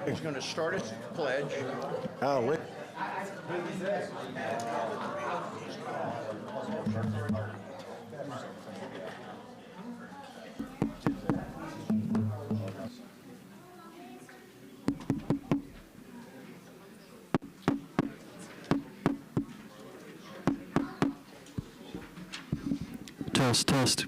He's going to start his pledge. Oh, wait. Test, test.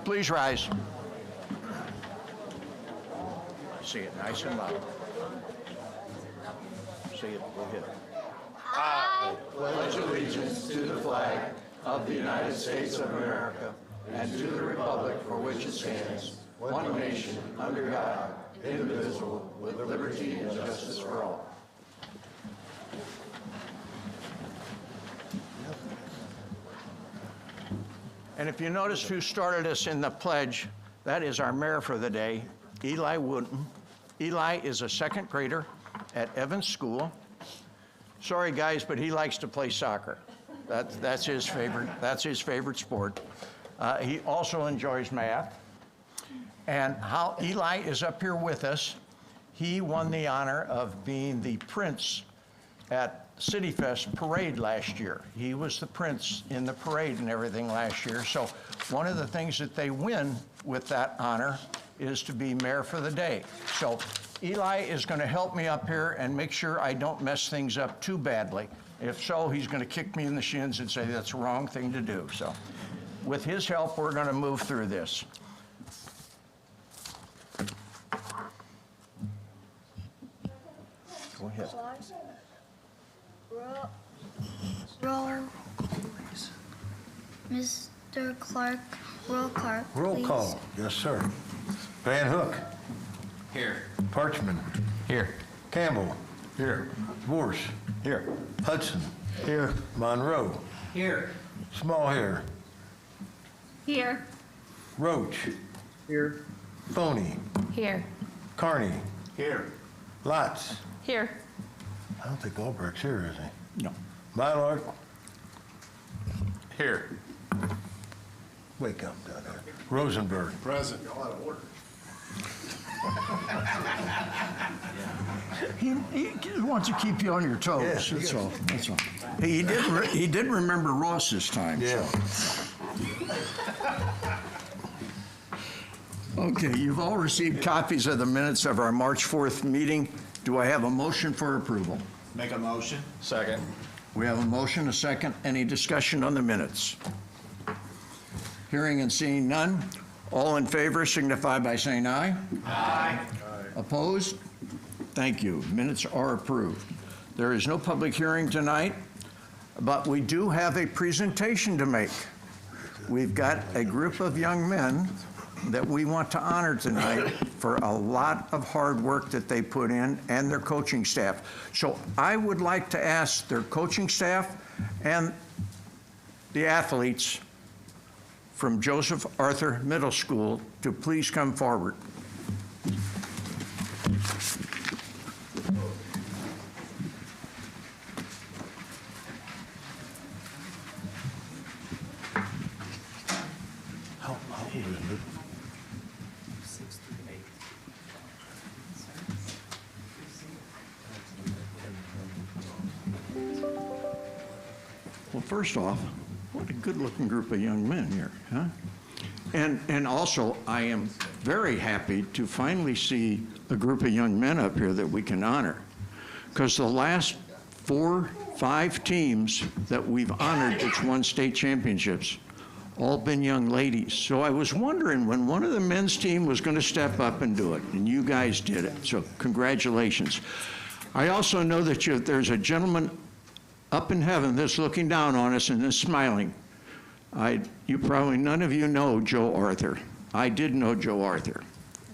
Please rise. See it nice and loud. See it, go ahead. I pledge allegiance to the flag of the United States of America and to the republic for which it stands, one nation, under God, indivisible, with liberty and justice for all. And if you notice who started us in the pledge, that is our mayor for the day, Eli Wooten. Eli is a second grader at Evans School. Sorry, guys, but he likes to play soccer. That's his favorite sport. He also enjoys math. And how Eli is up here with us, he won the honor of being the prince at City Fest parade last year. He was the prince in the parade and everything last year. So one of the things that they win with that honor is to be mayor for the day. So Eli is going to help me up here and make sure I don't mess things up too badly. If so, he's going to kick me in the shins and say that's the wrong thing to do. So with his help, we're going to move through this. Go ahead. Roll. Mr. Clark, roll call, Roll please. call, yes, sir. Van Hook. Here. Parchman. Here. Campbell. Here. Vorse. Here. Hudson. Here. Monroe. Here. Smallhair. Here. Roach. Here. Phony. Here. Carney. Here. Lotz. Here. I don't think Albrecht's here, is he? No. Mylard. Here. Wake up down there. Rosenberg. Present. He wants to keep you on your toes. Yeah, That's all. That's all. He did remember Ross this time. Yeah. Okay, you've all received copies of the minutes of our March 4th meeting. Do I have a motion for approval? Make a motion. Second. We have a motion, a second. Any discussion on the minutes? Hearing and seeing none. All in favor signify by saying aye. Aye. Opposed? Thank you. Minutes are approved. There is no public hearing tonight, but we do have a presentation to make. We've got a group of young men that we want to honor tonight for a lot of hard work that they put in and their coaching staff. So I would like to ask their coaching staff and the athletes from Joseph Arthur Middle School to please come forward. How old is it? Well, first off, what a good-looking group of young men here, huh? And also, I am very happy to finally see a group of young men up here that we can honor. Because the last 4, 5 teams that we've honored that's won state championships, all been young ladies. So I was wondering when one of the men's team was going to step up and do it, and you guys did it. So congratulations. I also know that there's a gentleman up in heaven that's looking down on us and is smiling. None of you know Joe Arthur. I did know Joe Arthur,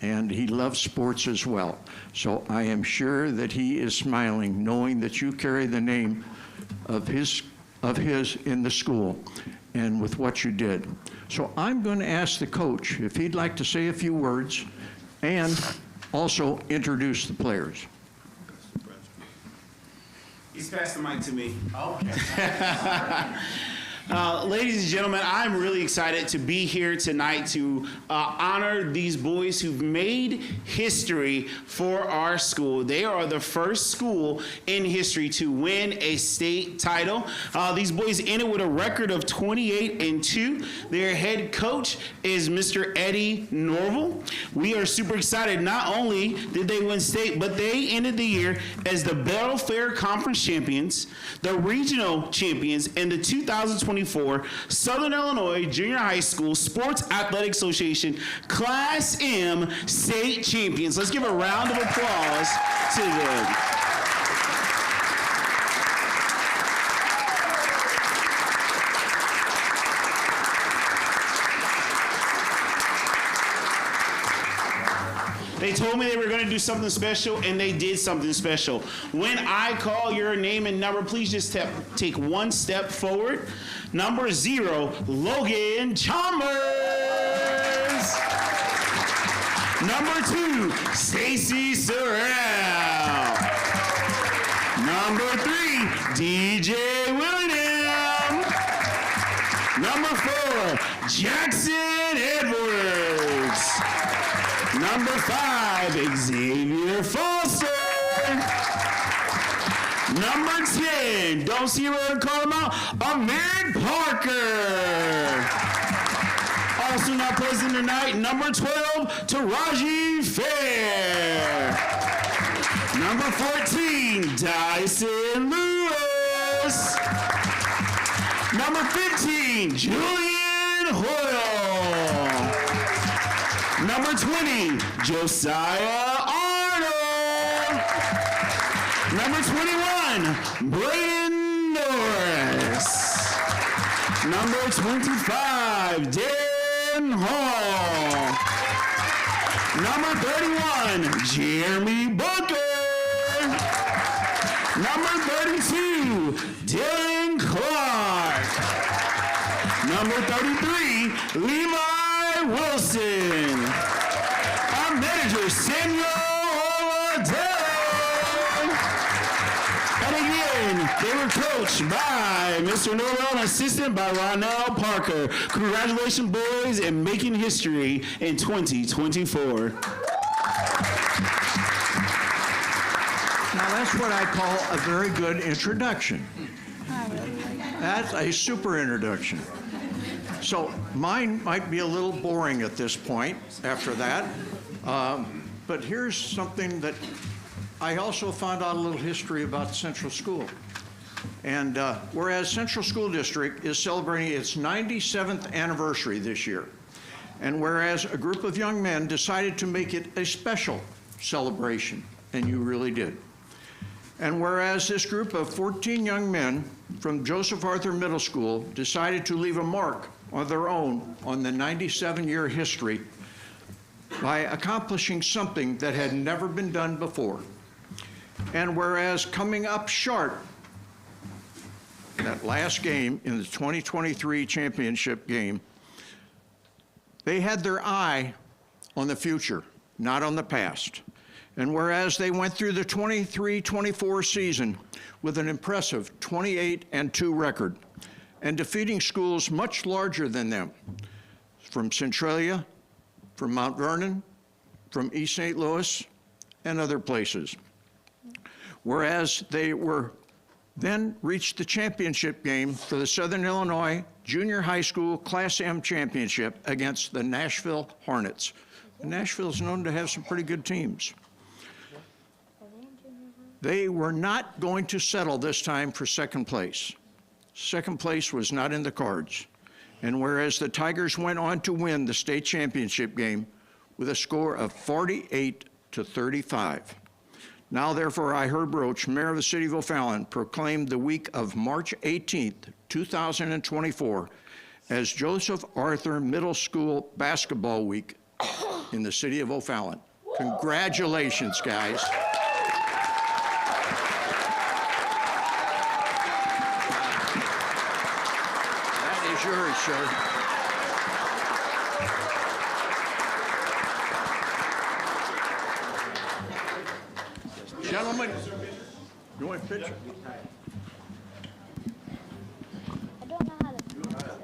and he loves sports as well. So I am sure that he is smiling, knowing that you carry the name of his in the school and with what you did. So I'm going to ask the coach if he'd like to say a few words and also introduce the players. He's passed the mic to me. Okay. Ladies and gentlemen, I'm really excited to be here tonight to honor these boys who've made history for our school. They are the first school in history to win a state title. These boys ended with a record of 28-2. Their head coach is Mr. Eddie Norval. We are super excited. Not only did they win state, but they ended the year as the Battle Fair Conference champions, the regional champions, and the 2020 2024 Southern Illinois Junior High School Sports Athletic Association Class M state champions. Let's give a round of applause to them. They told me they were going to do something special, and they did something special. When I call your name and number, please just take one step forward. Number 0, Logan Chalmers. Number 2, Stacy Sorrell. Number 3, DJ William. Number 4, Jackson Edwards. Number 5, Xavier Foster. Number 10, don't see where to call him out, Amir Parker. Also not present tonight, number 12, Taraji Fair. Number 14, Dyson Lewis. Number 15, Julian Hoyle. Number 20, Josiah Arnold. Number 21, Braden Norris. Number 25, Dan Hall. Number 31, Jeremy Booker. Number 32, Dylan Clark. Number 33, Levi Wilson. Our manager, Samuel Odell. And again, they were coached by Mr. Noel and assisted by Ronell Parker. Congratulations, boys, in making history in 2024. Now, that's what I call a very good introduction. That's a super introduction. So mine might be a little boring at this point after that, but here's something that I also found out a little history about Central School. And whereas Central School District is celebrating its 97th anniversary this year, and whereas a group of young men decided to make it a special celebration, and you really did, and whereas this group of 14 young men from Joseph Arthur Middle School decided to leave a mark on their own on the 97-year history by accomplishing something that had never been done before. And whereas coming up short, that last game in the 2023 championship game, they had their eye on the future, not on the past. And whereas they went through the 23-24 season with an impressive 28-2 record, and defeating schools much larger than them, from Centralia, from Mount Vernon, from East St. Louis, and other places. Whereas they were then reached the championship game for the Southern Illinois Junior High School Class M Championship against the Nashville Hornets. Nashville's known to have some pretty good teams. They were not going to settle this time for second place. Second place was not in the cards. And whereas the Tigers went on to win the state championship game with a score of 48-35. Now, therefore, I, Herb Roach, Mayor of the City of O'Fallon, proclaim the week of March 18th, 2024 as Joseph Arthur Middle School Basketball Week in the City of O'Fallon. Congratulations, guys. Yours, sir. Gentlemen, you want a picture? I don't know how to do that.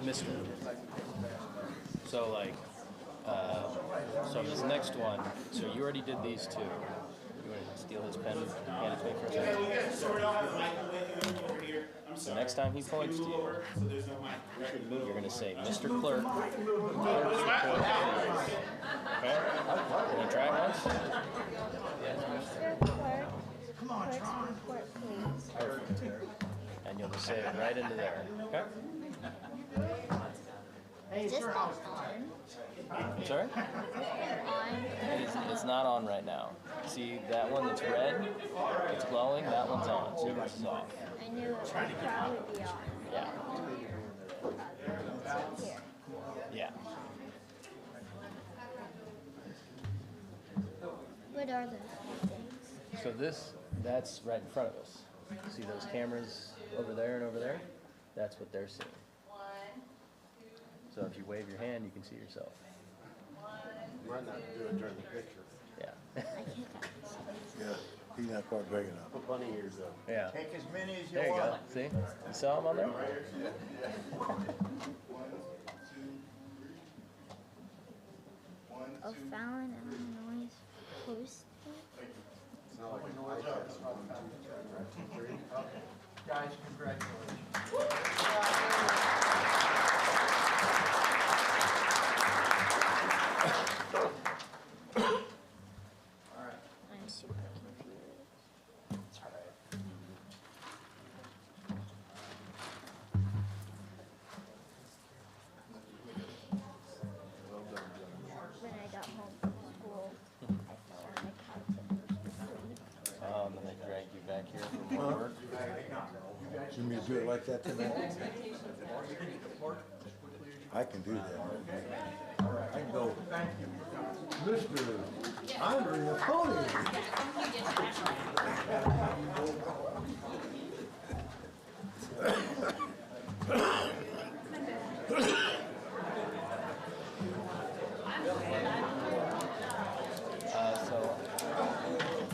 Mr. So like, so this next one, so you already did these two. You want to steal his pen? Hand it to me for a second. So next time he points to you, you're going to say, Mr. Clerk, clerk's report, please. Okay? Can you try it once? Mr. Clerk, clerk's report, please. Perfect. say it right into there. Okay? Is this not on? Sorry? On? It's not on right now. See that one that's red? It's glowing. That one's on. So yours is off. I knew it would probably be on. Yeah. Here. Yeah. What are those things? So that's right in front of us. See those cameras over there and over there? That's what they're seeing. So if you wave your hand, you can see yourself. Might not do it during the picture. Yeah. I can't get this. Yeah, he's not quite big enough. Put bunny ears up. Yeah. Take as many as you There you want. go. See? You saw them on there? O'Fallon, Illinois Post. Guys, congratulations. I'm super confused. When I got home from school, I fell on the couch and And then they dragged you back here for more work. You mean do it like that tonight? I can do that. I can go. Mr. Andre Napoleon. So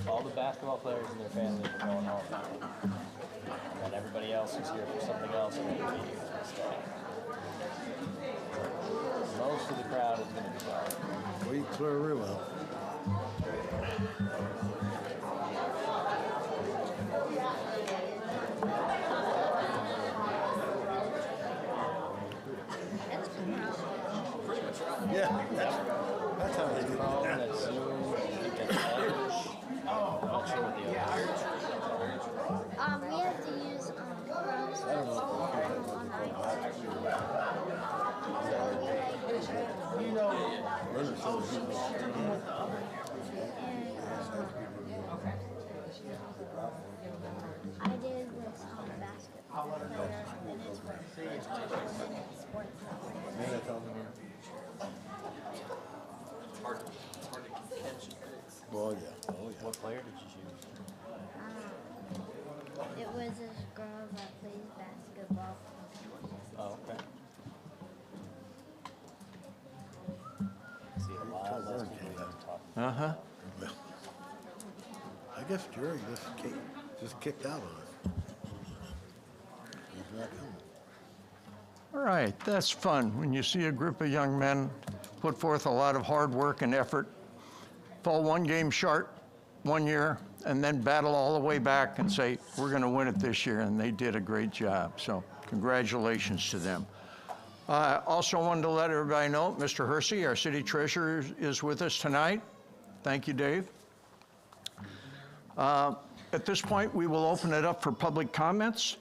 all the basketball players and their families are going home now. And then everybody else who's here for something else are going to be here to stay. Most of the crowd is going to be gone. We clear real well. that's Yeah, that's how they do Phone, it. that's Zoom, I think that's Edge. I'm not sure what the other is. we have to use Chrome's website on the iPad. So we Brother says he- I did this on basketball, and it's sports. Man, that's all. Oh, yeah, oh, yeah. What player did you choose? It was this girl that plays basketball. Oh, okay. See a lot less people even talking. Uh-huh. Well, I guess Jerry just kicked out on us. He's not coming. All right, that's fun when you see a group of young men put forth a lot of hard work and effort, fall one game short one year, and then battle all the way back and say, we're going to win it this year, and they did a great job. So congratulations to them. Also wanted to let everybody know, Mr. Hersey, our city treasurer, is with us tonight. Thank you, Dave. At this point, we will open it up for public comments.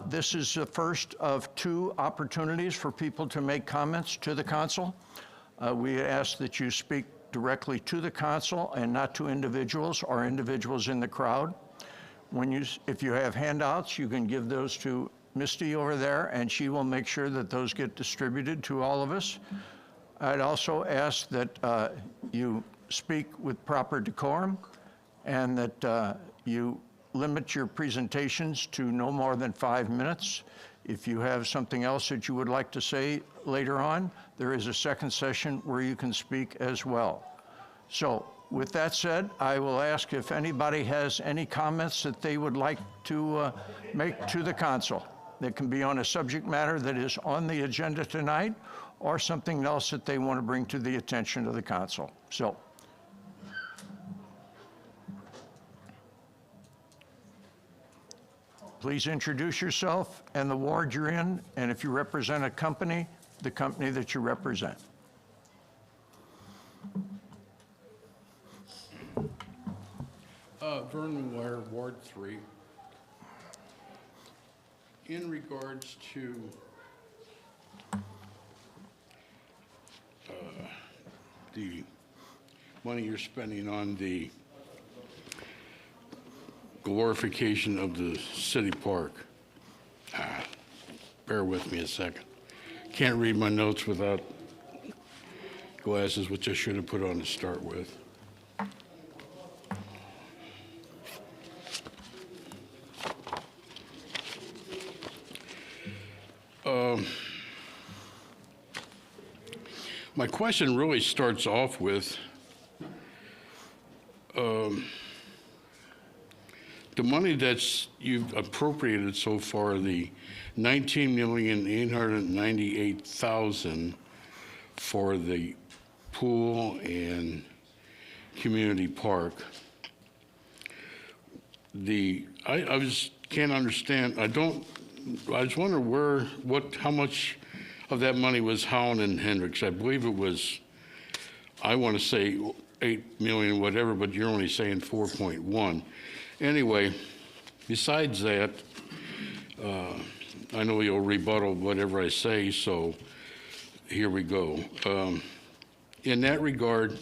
This is the first of two opportunities for people to make comments to the council. We ask that you speak directly to the council and not to individuals or individuals in the crowd. If you have handouts, you can give those to Misty over there, and she will make sure that those get distributed to all of us. I'd also ask that you speak with proper decorum and that you limit your presentations to no more than 5 minutes. If you have something else that you would like to say later on, there is a second session where you can speak as well. So with that said, I will ask if anybody has any comments that they would like to make to the council. That can be on a subject matter that is on the agenda tonight or something else that they want to bring to the attention of the council. So. Please introduce yourself and the ward you're in, and if you represent a company, the company that you represent. Vernon Ware, Ward 3. in regards to the money you're spending on the glorification of the city park. Bear with me a second. Can't read my notes without glasses, which I should have put on to start with. My question really starts off with the money that's you've appropriated so far, the $19,898,000 for the pool and community park. I just can't understand. I just wonder how much of that money was Howland and Hendricks. I believe it was, I want to say 8 million, whatever, but you're only saying 4.1. Anyway, besides that, I know you'll rebuttal whatever I say, so here we go. In that regard,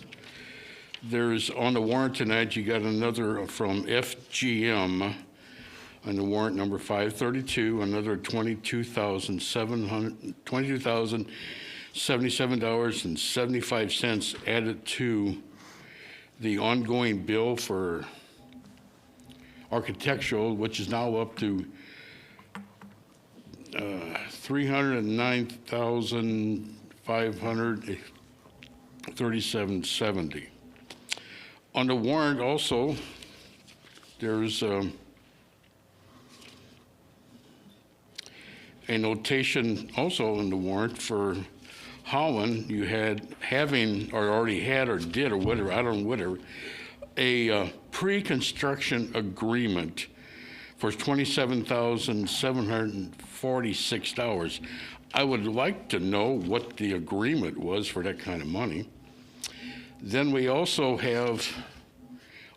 there's on the warrant tonight, you got another from FGM on the warrant number 532, another $22,077.75 added to the ongoing bill for architectural, which is now up to $309,537.70. On the warrant also, there's a notation also in the warrant for Holland. You already had or did or whatever, I don't know, whatever, a pre-construction agreement for $27,746. I would like to know what the agreement was for that kind of money. Then we also have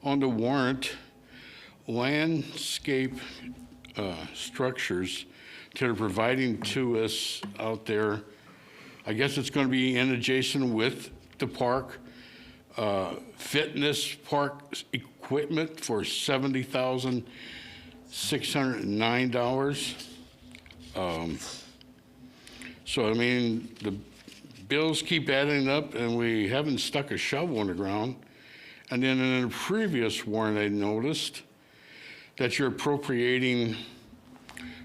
on the warrant landscape structures that are providing to us out there. I guess it's going to be in adjacent with the park. Fitness park equipment for $70,609. So, I mean, the bills keep adding up, and we haven't stuck a shovel in the ground. And then in a previous warrant, I noticed that you're appropriating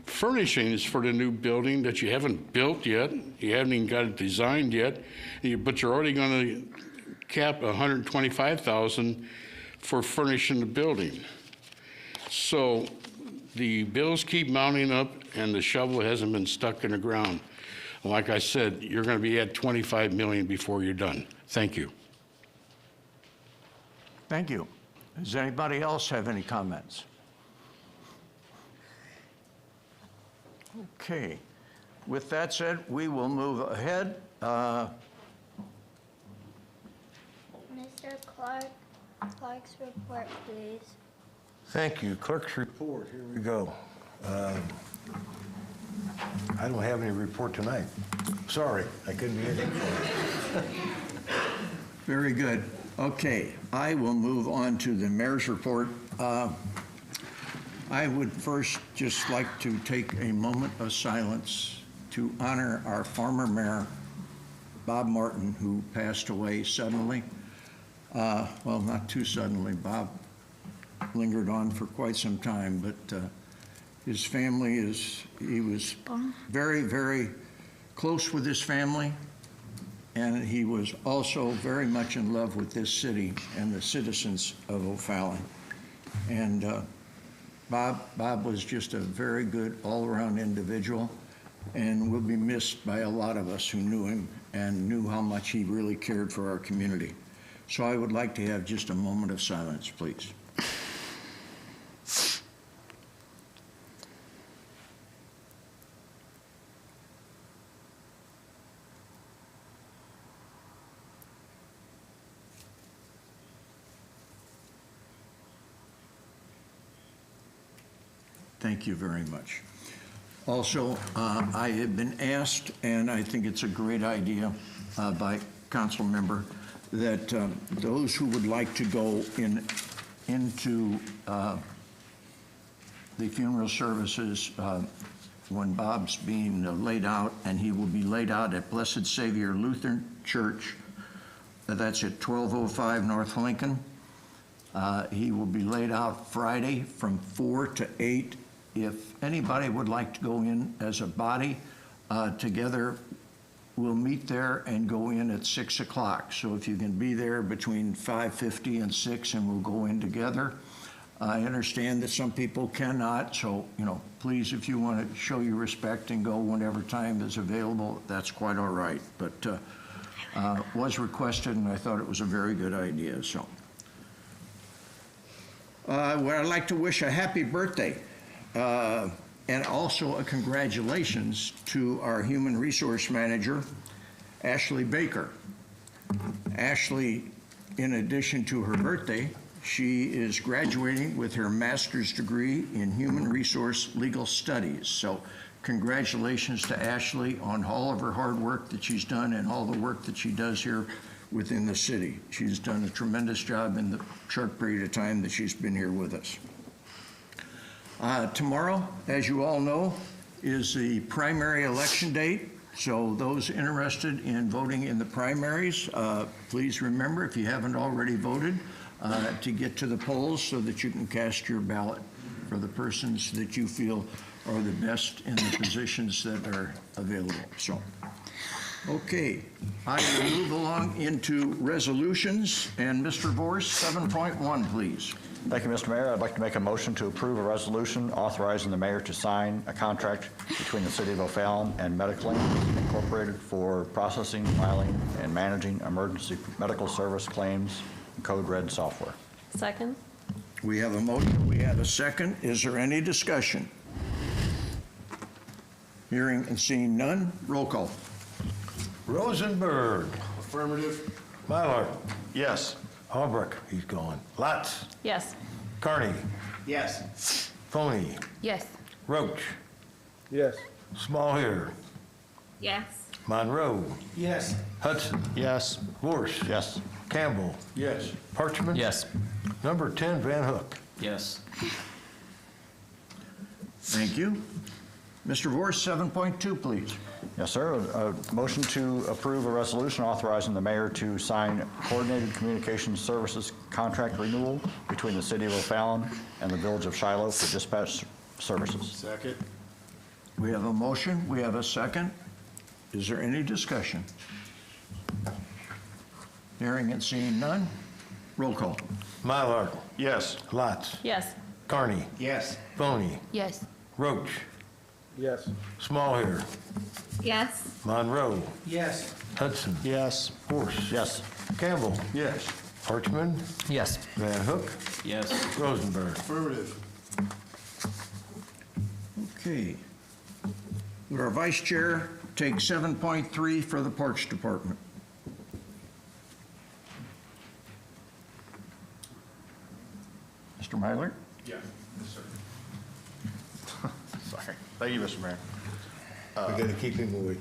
furnishings for the new building that you haven't built yet. You haven't even got it designed yet, but you're already going to cap $125,000 for furnishing the building. So the bills keep mounting up, and the shovel hasn't been stuck in the ground. Like I said, you're going to be at 25 million before you're done. Thank you. Thank you. Does anybody else have any comments? Okay. With that said, we will move ahead. Mr. Clark's report, please. Thank you. Clerk's report, here we go. I don't have any report tonight. Sorry, I couldn't be anything for you. Very good. Okay, I will move on to the mayor's report. I would first just like to take a moment of silence to honor our former mayor, Bob Martin, who passed away suddenly. Well, not too suddenly. Bob lingered on for quite some time, but his family he was very, very close with his family, and he was also very much in love with this city and the citizens of O'Fallon. And Bob was just a very good all-around individual, and will be missed by a lot of us who knew him and knew how much he really cared for our community. So I would like to have just a moment of silence, please. Thank you very much. Also, I have been asked, and I think it's a great idea by council member, that those who would like to go into the funeral services when Bob's being laid out, and he will be laid out at Blessed Savior Lutheran Church. That's at 1205 North Lincoln. He will be laid out Friday from 4 to 8. If anybody would like to go in as a body together, we'll meet there and go in at 6 o'clock. So if you can be there between 5:50 and 6, and we'll go in together. I understand that some people cannot, so, please, if you want to show your respect and go whenever time is available, that's quite all right. But was requested, and I thought it was a very good idea, so. Well, I'd like to wish a happy birthday and also a congratulations to our Human Resource Manager, Ashley Baker. Ashley, in addition to her birthday, she is graduating with her master's degree in Human Resource Legal Studies. So congratulations to Ashley on all of her hard work that she's done and all the work that she does here within the city. She's done a tremendous job in the short period of time that she's been here with us. Tomorrow, as you all know, is the primary election date. So those interested in voting in the primaries, please remember, if you haven't already voted, to get to the polls so that you can cast your ballot for the persons that you feel are the best in the positions that are available. So, okay, I will move along into resolutions, and Mr. Vorse, 7.1, please. Thank you, Mr. Mayor. I'd like to make a motion to approve a resolution authorizing the mayor to sign a contract between the City of O'Fallon and Mediclink Incorporated for processing, filing, and managing emergency medical service claims and code red software. Second. We have a motion, we have a second. Is there any discussion? Hearing and seeing none, roll call. Rosenberg. Affirmative. Mylard. Yes. Albrecht, he's gone. Lutz. Yes. Carney. Yes. Phony. Yes. Roach. Yes. Smallhair. Yes. Monroe. Yes. Hudson. Yes. Vorse. Yes. Campbell. Yes. Parchman. Yes. Number 10, Van Hook. Yes. Thank you. Mr. Vorse, 7.2, please. Yes, sir. A motion to approve a resolution authorizing the mayor to sign coordinated communications services contract renewal between the City of O'Fallon and the Village of Shiloh for dispatch services. Second. We have a motion, we have a second. Is there any discussion? Hearing and seeing none, roll call. Mylard. Yes. Lutz. Yes. Carney. Yes. Phony. Yes. Roach. Yes. Smallhair. Yes. Monroe. Yes. Hudson. Yes. Vorse. Yes. Campbell. Yes. Parchman. Yes. Van Hook. Yes. Rosenberg. Affirmative. Okay. Would our vice chair take 7.3 for the Parks Department? Mr. Myler? Yes. Yes, sir. Sorry. Thank you, Mr. Mayor. We gotta keep him awake.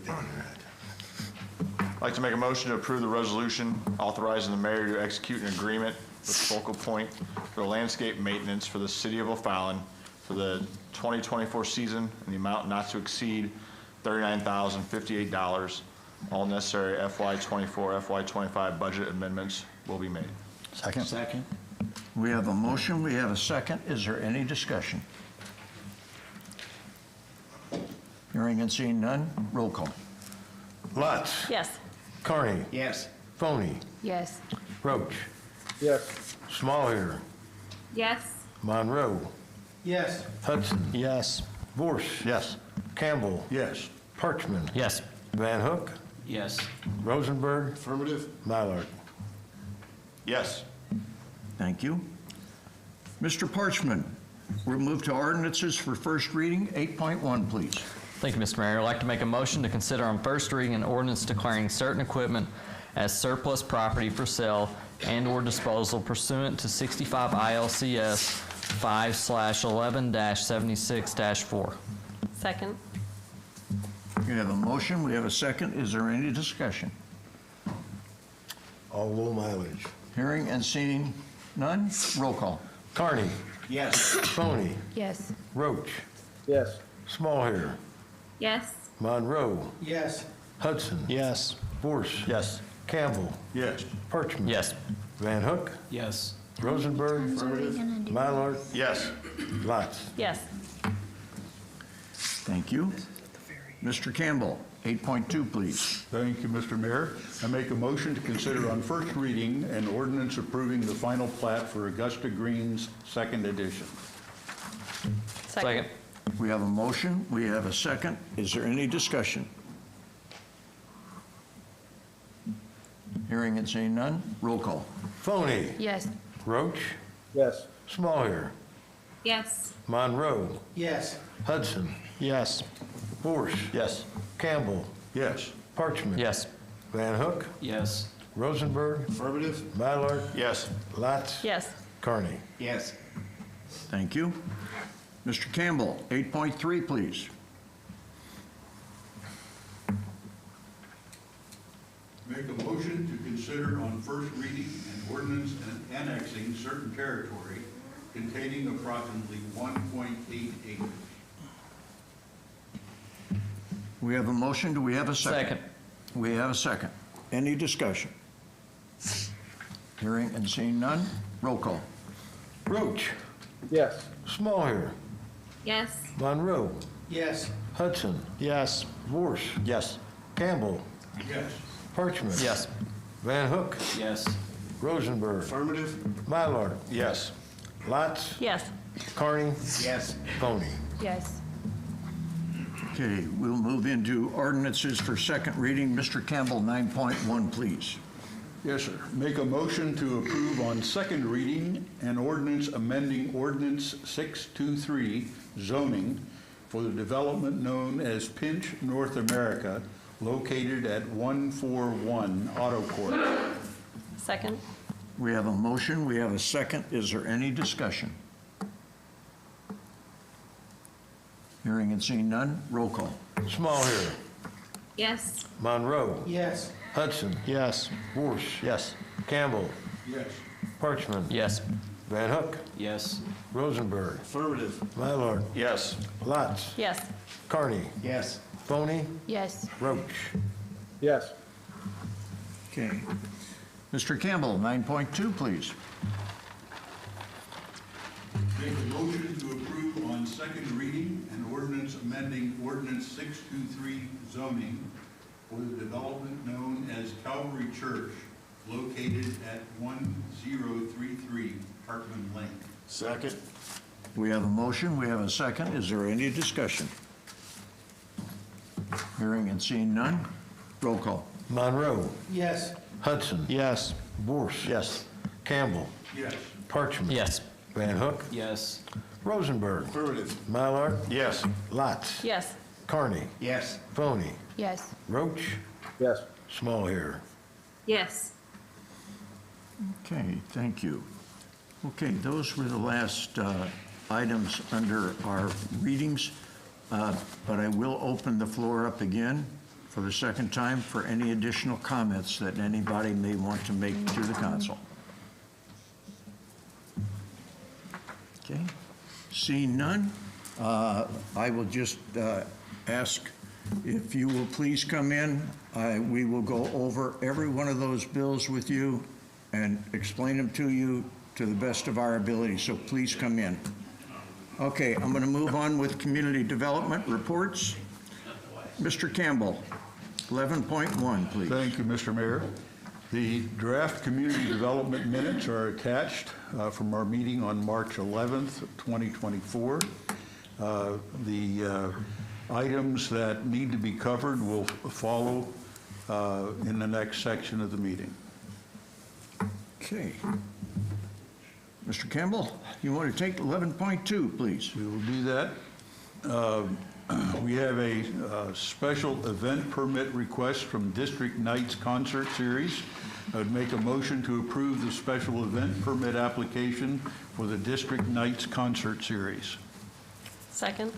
I'd like to make a motion to approve the resolution authorizing the mayor to execute an agreement with Focal Point for the landscape maintenance for the City of O'Fallon for the 2024 season in the amount not to exceed $39,058. All necessary FY24, FY25 budget amendments will be made. Second. Second. We have a motion, we have a second. Is there any discussion? Hearing and seeing none, roll call. Lutz. Yes. Carney. Yes. Phony. Yes. Roach. Yes. Smallhair. Yes. Monroe. Yes. Hudson. Yes. Vorse. Yes. Campbell. Yes. Parchman. Yes. Van Hook. Yes. Rosenberg. Affirmative. Mylard. Yes. Thank you. Mr. Parchman, we'll move to ordinances for first reading. 8.1, please. Thank you, Mr. Mayor. I'd like to make a motion to consider on first reading an ordinance declaring certain equipment as surplus property for sale and/or disposal pursuant to 65 ILCS 5/11-76-4. Second. We have a motion, we have a second. Is there any discussion? All low mileage. Hearing and seeing none, roll call. Carney. Yes. Tony. Yes. Roach. Yes. Smallhair. Yes. Monroe. Yes. Hudson. Yes. Vorse. Yes. Campbell. Yes. Parchman. Yes. Van Hook. Yes. Rosenberg. What are we gonna do? Mylard. Yes. Lotz. Yes. Thank you. Mr. Campbell, 8.2, please. Thank you, Mr. Mayor. I make a motion to consider on first reading an ordinance approving the final plat for Augusta Greens, second edition. Second. We have a motion, we have a second. Is there any discussion? Hearing and seeing none, roll call. Phony. Yes. Roach. Yes. Smallhair. Yes. Monroe. Yes. Hudson. Yes. Vorse. Yes. Campbell. Yes. Parchman. Yes. Van Hook. Yes. Rosenberg. Affirmative. Mylard. Yes. Lotz. Yes. Carney. Yes. Thank you. Mr. Campbell, 8.3, please. Make a motion to consider on first reading an ordinance annexing certain territory containing approximately 1.8 acres. We have a motion, do we have a second? Second. We have a second. Any discussion? Hearing and seeing none, roll call. Roach. Yes. Smallhair. Yes. Monroe. Yes. Hudson. Yes. Vorse. Yes. Campbell. Yes. Parchman. Yes. Van Hook. Yes. Rosenberg. Affirmative. Mylard. Yes. Lotz. Yes. Carney. Yes. Phony. Yes. Okay, we'll move into ordinances for second reading. Mr. Campbell, 9.1, please. Yes, sir. Make a motion to approve on second reading an ordinance amending Ordinance 623 zoning for the development known as Pinch North America, located at 141 Auto Court. Second. We have a motion, we have a second. Is there any discussion? Hearing and seeing none, roll call. Smallhair. Yes. Monroe. Yes. Hudson. Yes. Vorse. Yes. Campbell. Yes. Parchman. Yes. Van Hook. Yes. Rosenberg. Affirmative. Mylard. Yes. Lotz. Yes. Carney. Yes. Phony. Yes. Roach. Yes. Okay. Mr. Campbell, 9.2, please. Make a motion to approve on second reading an ordinance amending Ordinance 623 zoning for the development known as Calvary Church, located at 1033 Hartman Lane. Second. We have a motion, we have a second. Is there any discussion? Hearing and seeing none, roll call. Monroe. Yes. Hudson. Yes. Vorse. Yes. Campbell. Yes. Parchman. Yes. Van Hook. Yes. Rosenberg. Affirmative. Mylard. Yes. Lotz. Yes. Carney. Yes. Phony. Yes. Roach. Yes. Smallhair. Yes. Okay, thank you. Okay, those were the last items under our readings, but I will open the floor up again for the second time for any additional comments that anybody may want to make to the council. Okay, seeing none, I will just ask if you will please come in. We will go over every one of those bills with you and explain them to you to the best of our ability, so please come in. Okay, I'm going to move on with community development reports. Mr. Campbell, 11.1, please. Thank you, Mr. Mayor. The draft community development minutes are attached from our meeting on March 11th, 2024. The items that need to be covered will follow in the next section of the meeting. Okay. Mr. Campbell, you want to take 11.2, please? We will do that. We have a special event permit request from District Nights Concert Series. I would make a motion to approve the special event permit application for the District Nights Concert Series. Second.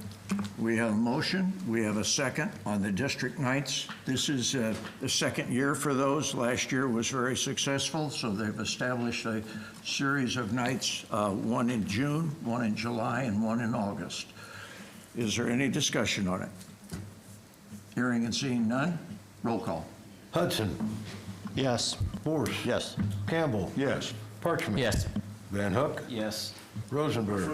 We have a motion, we have a second on the district nights. This is the second year for those. Last year was very successful, so they've established a series of nights, one in June, one in July, and one in August. Is there any discussion on it? Hearing and seeing none, roll call. Hudson. Yes. Morse. Yes. Campbell. Yes. Parchman. Yes. Van Hook. Yes. Rosenberg.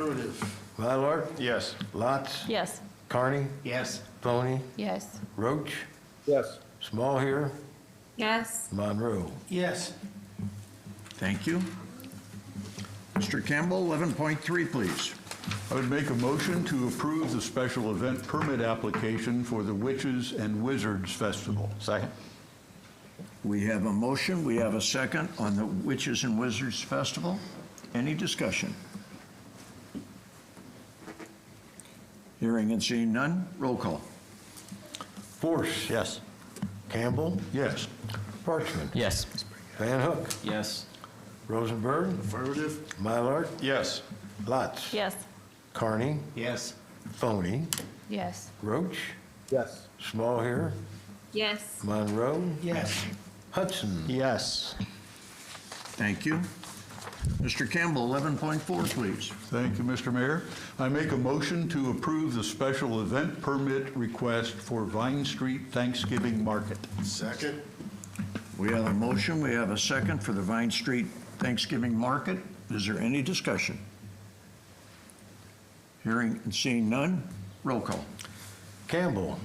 Mylard. Yes. Lotz. Yes. Carney. Yes. Foney. Yes. Roach. Yes. Small here. Yes. Monroe. Yes. Thank you. Mr. Campbell, 11.3, please. I would make a motion to approve the special event permit application for the Witches and Wizards Festival. Second? We have a motion, we have a second on the Witches and Wizards Festival. Any discussion? Hearing and seeing none, roll call. Force. Yes. Campbell. Yes. Parchman. Yes. Van Hook. Yes. Rosenberg. Affirmative. Mylard. Yes. Lotz. Yes. Carney. Yes. Foney. Yes. Roach. Yes. Small here. Yes. Monroe. Yes. Hudson. Yes. Thank you. Mr. Campbell, 11.4, please. Thank you, Mr. Mayor. I make a motion to approve the special event permit request for Vine Street Thanksgiving Market. Second? We have a motion, we have a second for the Vine Street Thanksgiving Market. Is there any discussion? Hearing and seeing none, roll call. Campbell.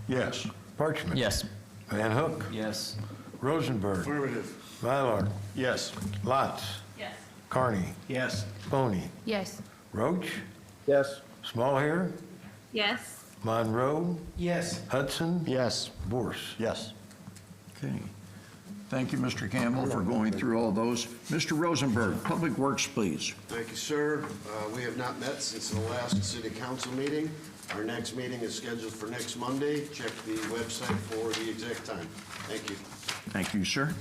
Yes. Parchman. Yes. Van Hook. Yes. Rosenberg. Affirmative. Mylard. Yes. Lotz. Yes. Carney. Yes. Foney. Yes. Roach. Yes. Small here. Yes. Monroe. Yes. Hudson. Yes. Morse. Yes. Okay. Thank you, Mr. Campbell, for going through all those. Mr. Rosenberg, Public Works, please. Thank you, sir. We have not met since the last city council meeting. Our next meeting is scheduled for next Monday. Check the website for the exact time. Thank you. Thank you, sir.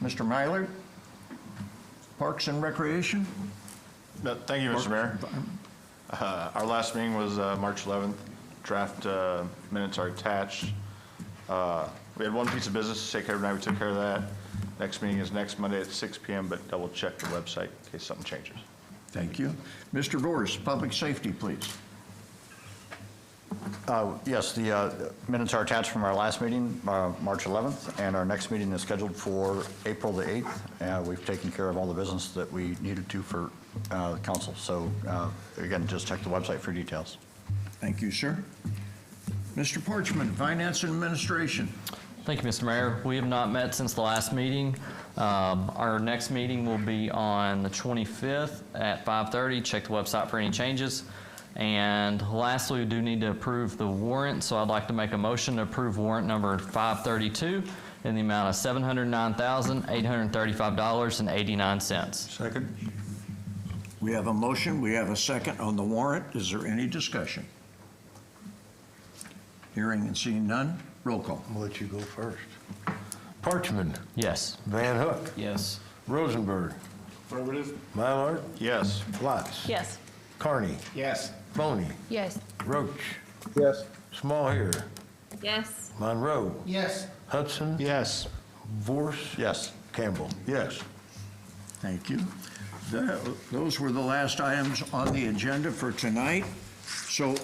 Mr. Mylard, Parks and Recreation? No, thank you, Mr. Mayor. Our last meeting was March 11th. Draft minutes are attached. We had one piece of business to take care of tonight. We took care of that. Next meeting is next Monday at 6 p.m., but double check the website in case something changes. Thank you. Mr. Vorse, Public Safety, please. Yes, the minutes are attached from our last meeting, March 11th, and our next meeting is scheduled for April the 8th. We've taken care of all the business that we needed to for the council. So again, just check the website for details. Thank you, sir. Mr. Parchman, Finance and Administration. Thank you, Mr. Mayor. We have not met since the last meeting. Our next meeting will be on the 25th at 5:30. Check the website for any changes. And lastly, we do need to approve the warrant, so I'd like to make a motion to approve warrant number 532 in the amount of $709,835.89. Second? We have a motion, we have a second on the warrant. Is there any discussion? Hearing and seeing none, roll call. I'll let you go first. Parchman. Yes. Van Hook. Yes. Rosenberg. Affirmative. Mylard. Yes. Lotz. Yes. Carney. Yes. Foney. Yes. Roach. Yes. Small here. Yes. Monroe. Yes. Hudson. Yes. Vorse. Yes. Campbell. Yes. Thank you. Those were the last items on the agenda for tonight. So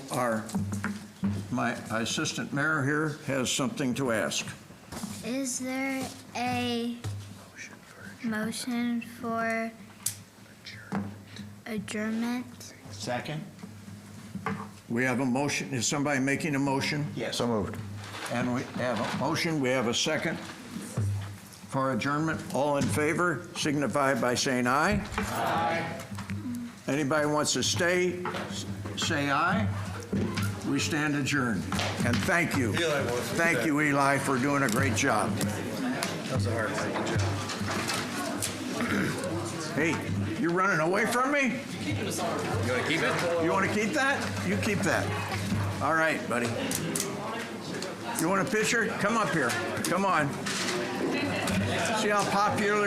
my assistant mayor here has something to ask. Is there a motion for adjournment? Second? We have a motion. Is somebody making a motion? Yes. So moved. And we have a motion. We have a second for adjournment. All in favor signify by saying aye. Aye. Anybody wants to stay, say aye. We stand adjourned. And thank you. Thank you, Eli, for doing a great job. That was a hard one. Good job. Hey, you're running away from me? You want to keep it? You want to keep that? You keep that. All right, buddy. You want a picture? Come up here. Come on. See how popular